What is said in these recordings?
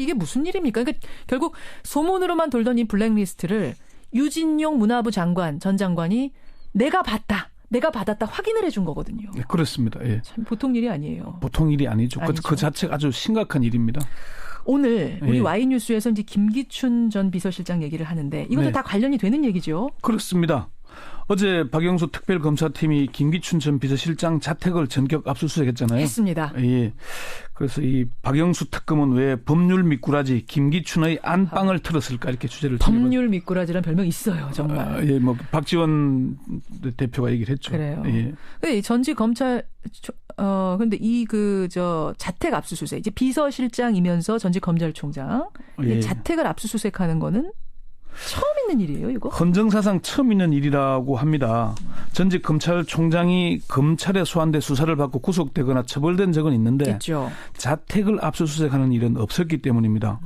이게 무슨 일입니까? 그러니까 결국 소문으로만 돌던 이 블랙리스트를 유진용 문화부 장관, 전 장관이 내가 받았다 확인을 해준 거거든요. 네, 그렇습니다. 예. 참 보통 일이 아니에요. 보통 일이 아니죠. 그 자체가 아주 심각한 일입니다. 오늘 우리 예. Y뉴스에서 이제 김기춘 전 비서실장 얘기를 하는데 이것도 네. 다 관련이 되는 얘기죠? 그렇습니다. 어제 박영수 특별검사팀이 김기춘 전 비서실장 자택을 전격 압수수색했잖아요. 했습니다. 예. 그래서 이 박영수 특검은 왜 법률 미꾸라지 김기춘의 안방을 틀었을까 이렇게 주제를 법률 미꾸라지라는 별명 있어요, 정말. 예, 뭐 박지원 대표가 얘기를 했죠. 그래요. 예. 근데 전직 검찰 근데 자택 압수수색 이제 비서실장이면서 전직 검찰총장 예. 자택을 압수수색하는 거는 처음 있는 일이에요, 이거? 헌정사상 처음 있는 일이라고 합니다. 전직 검찰총장이 검찰에 소환돼 수사를 받고 구속되거나 처벌된 적은 있는데 있죠. 자택을 압수수색하는 일은 없었기 때문입니다.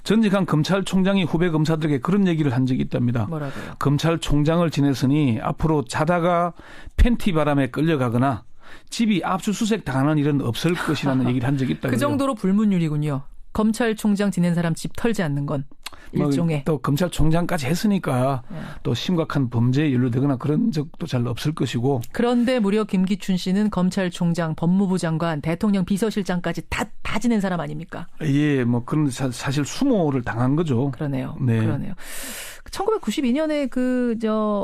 전직 한 검찰총장이 후배 검사들에게 그런 얘기를 한 적이 있답니다. 뭐라고요? 검찰총장을 지냈으니 앞으로 자다가 팬티 바람에 끌려가거나 집이 압수수색 당하는 일은 없을 것이라는 얘기를 한 적이 있다고요. 그 정도로 불문율이군요. 검찰총장 지낸 사람 집 털지 않는 건 일종의. 또 검찰총장까지 했으니까 또 심각한 범죄에 연루되거나 그런 적도 잘 없을 것이고. 그런데 무려 김기춘 씨는 검찰총장, 법무부 장관, 대통령 비서실장까지 다 지낸 사람 아닙니까? 예, 뭐 그런 사실 수모를 당한 거죠. 그러네요. 네. 그러네요. 1992년에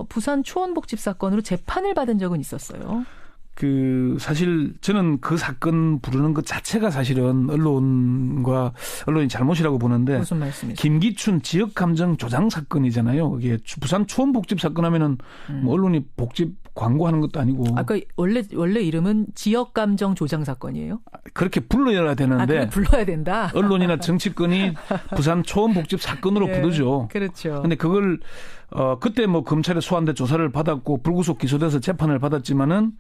부산 초원복집 사건으로 재판을 받은 적은 있었어요. 사실 저는 그 사건 부르는 것 자체가 사실은 언론이 잘못이라고 보는데. 무슨 말씀이세요? 김기춘 지역감정 조장 사건이잖아요. 이게 부산 초원복집 사건 하면은 뭐 언론이 복집 광고하는 것도 아니고. 아까 원래 이름은 지역감정 조장 사건이에요? 그렇게 불러야 되는데. 그걸 불러야 된다. 언론이나 정치권이 부산 초원복집 사건으로 예, 부르죠. 그렇죠. 근데 그걸 그때 뭐 검찰에 소환돼 조사를 받았고 불구속 기소돼서 재판을 받았지만은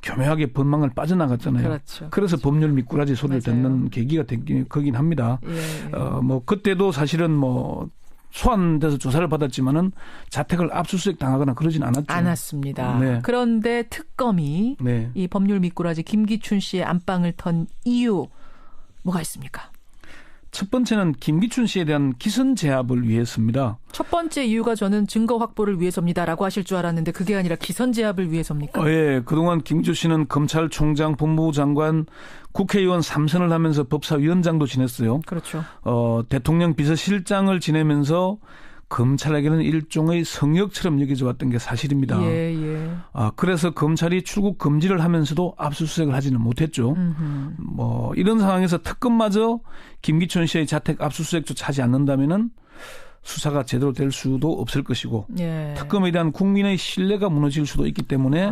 교묘하게 법망을 빠져나갔잖아요. 그렇죠. 그래서 법률 미꾸라지 소리를 맞아요. 듣는 계기가 거긴 합니다. 예. 뭐 그때도 사실은 뭐 소환돼서 조사를 받았지만은 자택을 압수수색 당하거나 그러진 않았습니다. 네. 그런데 특검이 네. 이 법률 미꾸라지 김기춘 씨의 안방을 턴 이유 뭐가 있습니까? 첫 번째는 김기춘 씨에 대한 기선 제압을 위해서입니다. 첫 번째 이유가 저는 증거 확보를 위해서입니다라고 하실 줄 알았는데 그게 아니라 기선 제압을 위해서입니까? 예, 그동안 김기춘 씨는 검찰총장, 법무부 장관, 국회의원 3선을 하면서 법사위원장도 지냈어요. 그렇죠. 대통령 비서실장을 지내면서 검찰에게는 일종의 성역처럼 여겨져 왔던 게 사실입니다. 예. 그래서 검찰이 출국 금지를 하면서도 압수수색을 하지는 못했죠. 뭐 이런 상황에서 특검마저 김기춘 씨의 자택 압수수색조차 하지 않는다면은 수사가 제대로 될 수도 없을 것이고 예. 특검에 대한 국민의 신뢰가 무너질 수도 있기 때문에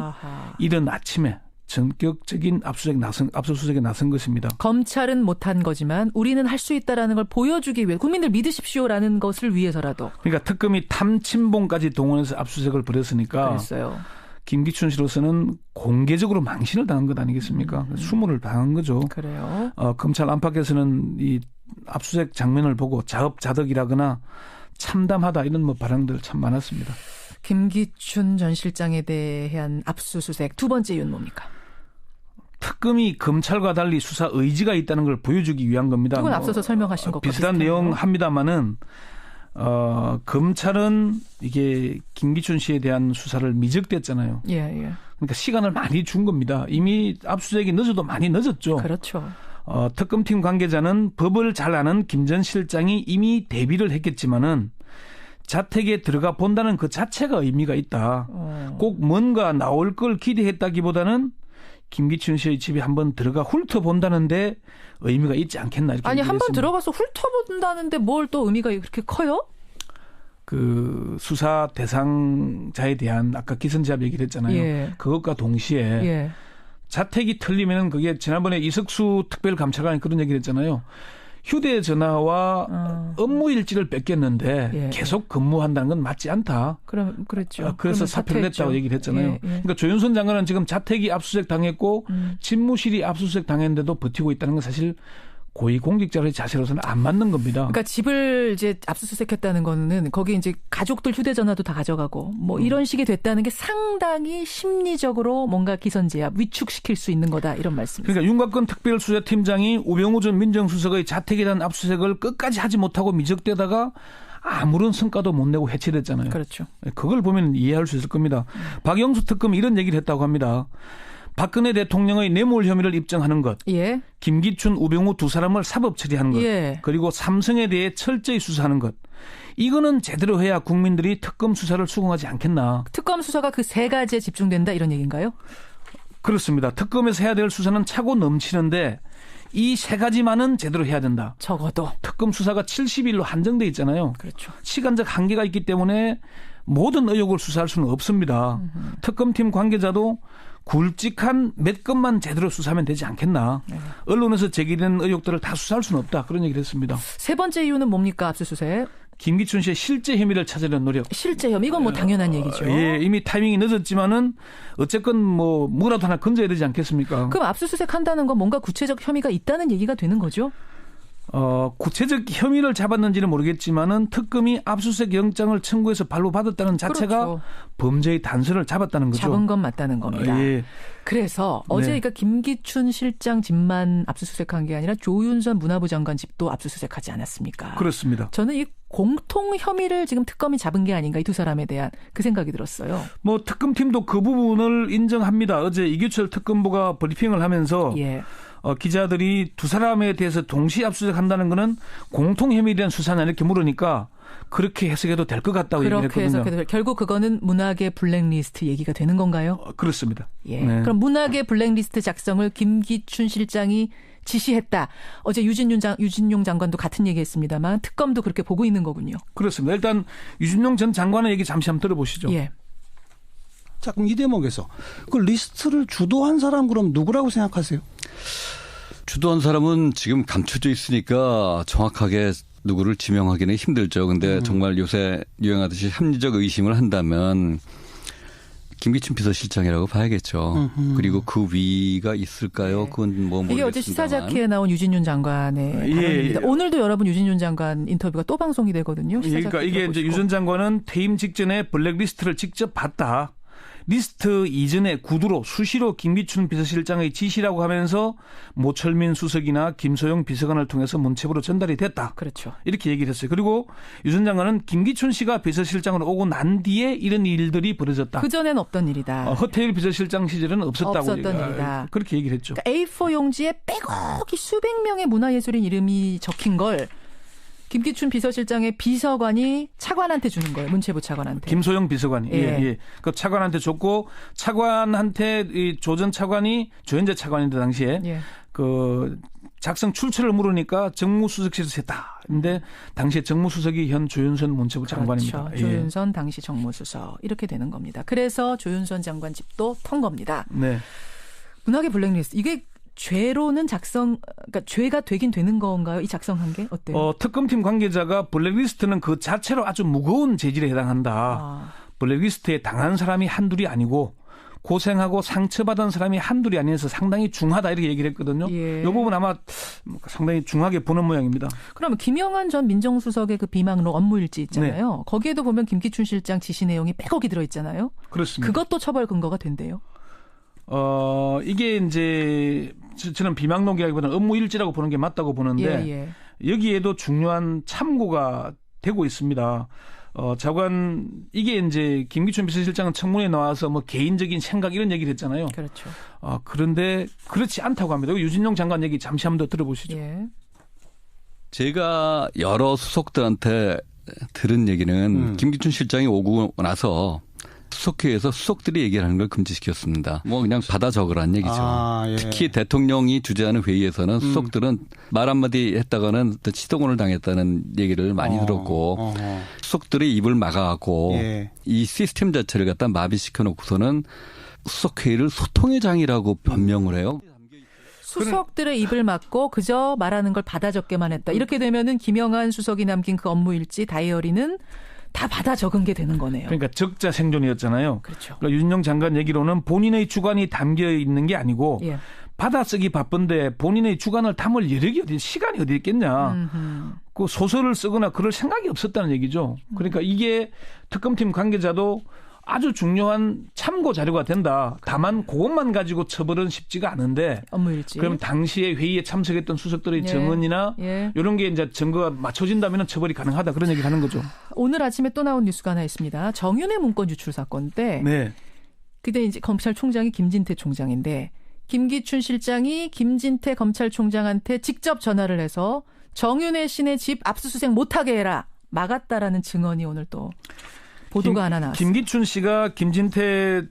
이른 아침에 전격적인 압수수색에 나선 것입니다. 검찰은 못한 거지만 우리는 할 수 있다라는 걸 보여주기 위해 국민들 믿으십시오라는 것을 위해서라도. 그러니까 특검이 탐침봉까지 동원해서 압수수색을 벌였으니까 그랬어요. 김기춘 씨로서는 공개적으로 망신을 당한 것 아니겠습니까? 수모를 당한 거죠. 그래요. 검찰 안팎에서는 이 압수수색 장면을 보고 자업자득이라거나 참담하다 이런 뭐 발언들 참 많았습니다. 김기춘 전 실장에 대한 압수수색 두 번째 이유는 뭡니까? 특검이 검찰과 달리 수사 의지가 있다는 걸 보여주기 위한 겁니다. 이건 앞서서 설명하신 것과 비슷한 내용 합니다만은 검찰은 이게 김기춘 씨에 대한 수사를 미적댔잖아요. 예. 그러니까 시간을 많이 준 겁니다. 이미 압수수색이 늦어도 많이 늦었죠. 그렇죠. 특검팀 관계자는 법을 잘 아는 김 전 실장이 이미 대비를 했겠지만은 자택에 들어가 본다는 그 자체가 의미가 있다. 꼭 뭔가 나올 걸 기대했다기보다는 김기춘 씨의 집에 한번 들어가 훑어본다는데 의미가 있지 않겠나 이렇게 아니 한번 얘기했습니다. 들어가서 훑어본다는데 뭘 또 의미가 그렇게 커요? 그 수사 대상자에 대한 아까 기선제압 얘기를 했잖아요. 예. 그것과 동시에 자택이 틀리면 그게 지난번에 이석수 특별감찰관이 그런 얘기를 했잖아요. 휴대전화와 업무 일지를 뺏겼는데 계속 근무한다는 건 맞지 않다. 그랬죠. 그래서 사퇴를 했다고 얘기를 했잖아요. 그러니까 조윤선 장관은 지금 자택이 압수수색 당했고 집무실이 압수수색 당했는데도 버티고 있다는 건 사실 고위공직자의 자세로서는 안 맞는 겁니다. 그러니까 집을 이제 압수수색했다는 거는 거기 이제 가족들 휴대전화도 다 가져가고 뭐 이런 식이 됐다는 게 상당히 심리적으로 뭔가 기선제압, 위축시킬 수 있는 거다 이런 말씀이죠. 그러니까 윤곽근 특별수사팀장이 우병우 전 민정수석의 자택에 대한 압수수색을 끝까지 하지 못하고 미적대다가 아무런 성과도 못 내고 해체됐잖아요. 그렇죠. 그걸 보면 이해할 수 있을 겁니다. 박영수 특검이 이런 얘기를 했다고 합니다. 박근혜 대통령의 뇌물 혐의를 입증하는 것, 예. 김기춘, 우병우 두 사람을 사법 처리하는 것, 예. 그리고 삼성에 대해 철저히 수사하는 것. 이거는 제대로 해야 국민들이 특검 수사를 수긍하지 않겠나. 특검 수사가 그 세 가지에 집중된다 이런 얘기인가요? 그렇습니다. 특검에서 해야 될 수사는 차고 넘치는데 이 세 가지만은 제대로 해야 된다. 적어도. 특검 수사가 70일로 한정돼 있잖아요. 그렇죠. 시간적 한계가 있기 때문에 모든 의혹을 수사할 수는 없습니다. 특검팀 관계자도 굵직한 몇 건만 제대로 수사하면 되지 않겠나. 네. 언론에서 제기된 의혹들을 다 수사할 수는 없다. 그런 얘기를 했습니다. 세 번째 이유는 뭡니까? 압수수색. 김기춘 씨의 실제 혐의를 찾으려는 노력. 실제 혐의 이건 뭐 당연한 얘기죠. 예, 이미 타이밍이 늦었지만은 어쨌건 뭐라도 하나 건져야 되지 않겠습니까? 그럼 압수수색 한다는 건 뭔가 구체적 혐의가 있다는 얘기가 되는 거죠? 구체적 혐의를 잡았는지는 모르겠지만은 특검이 압수수색 영장을 청구해서 발부받았다는 자체가 그렇죠. 범죄의 단서를 잡았다는 거죠. 잡은 건 맞다는 겁니다. 예. 그래서 어제 네. 그러니까 김기춘 실장 집만 압수수색한 게 아니라 조윤선 문화부 장관 집도 압수수색하지 않았습니까? 그렇습니다. 저는 이 공통 혐의를 지금 특검이 잡은 게 아닌가 이 두 사람에 대한 그 생각이 들었어요. 뭐 특검팀도 그 부분을 인정합니다. 어제 이규철 특검보가 브리핑을 하면서 예. 기자들이 두 사람에 대해서 동시 압수수색한다는 거는 공통 혐의에 대한 수사냐 이렇게 물으니까 그렇게 해석해도 될 것 같다고 얘기를 했거든요. 그렇게 해석해도 결국 그거는 문학의 블랙리스트 얘기가 되는 건가요? 그렇습니다. 예. 네. 그럼 문학의 블랙리스트 작성을 김기춘 실장이 지시했다. 어제 유진용 장관도 같은 얘기했습니다만 특검도 그렇게 보고 있는 거군요. 그렇습니다. 일단 유진용 전 장관의 얘기 잠시 한번 들어보시죠. 예. 자, 그럼 이 대목에서 그 리스트를 주도한 사람 그럼 누구라고 생각하세요? 주도한 사람은 지금 감춰져 있으니까 정확하게 누구를 지명하기는 힘들죠. 근데 정말 요새 유행하듯이 합리적 의심을 한다면 김기춘 비서실장이라고 봐야겠죠. 그리고 그 위가 있을까요? 네. 그건 뭐 모르겠습니다만. 이게 어제 시사자키에 나온 유진윤 장관의 발언입니다. 오늘도 여러분 유진윤 장관 인터뷰가 또 방송이 되거든요. 그러니까 이게 이제 유 전 장관은 퇴임 직전에 블랙리스트를 직접 봤다. 리스트 이전에 구두로 수시로 김기춘 비서실장의 지시라고 하면서 모철민 수석이나 김소영 비서관을 통해서 문체부로 전달이 됐다. 그렇죠. 이렇게 얘기를 했어요. 그리고 유 전 장관은 김기춘 씨가 비서실장으로 오고 난 뒤에 이런 일들이 벌어졌다. 그전엔 없던 일이다. 허태일 비서실장 시절에는 없었던 일이다. 그렇게 얘기를 했죠. 그러니까 A4 용지에 빼곡히 수백 명의 문화예술인 이름이 적힌 걸 김기춘 비서실장의 비서관이 차관한테 주는 거예요. 문체부 차관한테. 김소영 비서관이. 예. 예. 그 차관한테 줬고 차관한테 이 조 전 차관이 조현재 차관인데 당시에 예. 그 작성 출처를 물으니까 정무수석실에서 했다. 근데 당시에 정무수석이 현 조윤선 문체부 장관입니다. 그렇죠. 조윤선 당시 정무수석 이렇게 되는 겁니다. 그래서 조윤선 장관 집도 턴 겁니다. 네. 문학의 블랙리스트 이게 죄로는 그러니까 죄가 되긴 되는 건가요? 이 작성한 게 어때요? 특검팀 관계자가 블랙리스트는 그 자체로 아주 무거운 재질에 해당한다. 블랙리스트에 당한 사람이 한둘이 아니고 고생하고 상처받은 사람이 한둘이 아니어서 상당히 중하다 이렇게 얘기를 했거든요. 예. 이 부분 아마 상당히 중하게 보는 모양입니다. 그러면 김영한 전 민정수석의 그 비망록 업무일지 있잖아요. 네. 거기에도 보면 김기춘 실장 지시 내용이 빼곡이 들어있잖아요. 그렇습니다. 그것도 처벌 근거가 된대요. 이게 이제 저는 비망록이라기보다는 업무일지라고 보는 게 맞다고 보는데 여기에도 중요한 참고가 되고 있습니다. 장관 이게 이제 김기춘 비서실장은 청문회에 나와서 뭐 개인적인 생각 이런 얘기를 했잖아요. 그렇죠. 그런데 그렇지 않다고 합니다. 유진용 장관 얘기 잠시 한번 더 들어보시죠. 예. 제가 여러 수석들한테 들은 얘기는 김기춘 실장이 오고 나서 수석회에서 수석들이 얘기하는 걸 금지시켰습니다. 뭐 그냥 받아 적으라는 얘기죠. 예. 특히 대통령이 주재하는 회의에서는 수석들은 말 한마디 했다가는 치동을 당했다는 얘기를 많이 들었고 수석들이 입을 막아갖고 이 시스템 자체를 갖다 마비시켜 놓고서는 수석회의를 소통의 장이라고 변명을 해요. 수석들의 입을 막고 그저 말하는 걸 받아 적게만 했다. 이렇게 되면은 김영한 수석이 남긴 그 업무일지 다이어리는 다 받아 적은 게 되는 거네요. 그러니까 적자 생존이었잖아요. 그렇죠. 그러니까 윤영 장관 얘기로는 본인의 주관이 담겨 있는 게 아니고 받아쓰기 바쁜데 본인의 주관을 담을 여력이 어디 시간이 어디 있겠냐. 그 소설을 쓰거나 그럴 생각이 없었다는 얘기죠. 그러니까 이게 특검팀 관계자도 아주 중요한 참고 자료가 된다. 다만 그것만 가지고 처벌은 쉽지가 않은데. 업무일지. 그럼 당시에 회의에 참석했던 수석들의 증언이나 이런 게 이제 증거가 맞춰진다면 처벌이 가능하다. 그런 얘기를 하는 거죠. 오늘 아침에 또 나온 뉴스가 하나 있습니다. 정윤회 문건 유출 사건인데. 네. 그때 이제 검찰총장이 김진태 총장인데 김기춘 실장이 김진태 검찰총장한테 직접 전화를 해서 정윤회 씨네 집 압수수색 못하게 해라. 막았다라는 증언이 오늘 또 보도가 하나 나왔어요. 김기춘 씨가 김진태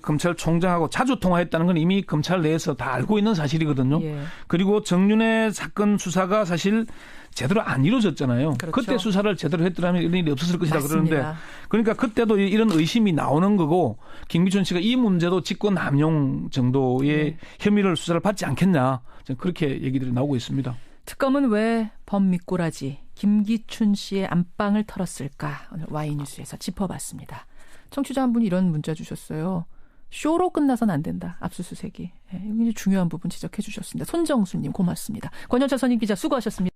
검찰총장하고 자주 통화했다는 건 이미 검찰 내에서 다 알고 있는 사실이거든요. 예. 그리고 정윤회 사건 수사가 사실 제대로 안 이루어졌잖아요. 그렇죠. 그때 수사를 제대로 했더라면 이런 일이 없었을 것이다. 맞습니다. 그러는데 그러니까 그때도 이런 의심이 나오는 거고 김기춘 씨가 이 문제도 직권 남용 정도의 혐의를 수사를 받지 않겠냐. 그렇게 얘기들이 나오고 있습니다. 특검은 왜 범미꾸라지 김기춘 씨의 안방을 털었을까? 오늘 Y뉴스에서 짚어봤습니다. 청취자 한 분이 이런 문자 주셨어요. 쇼로 끝나선 안 된다. 압수수색이. 굉장히 중요한 부분 지적해 주셨습니다. 손정수님 고맙습니다. 권영철 선임 기자 수고하셨습니다.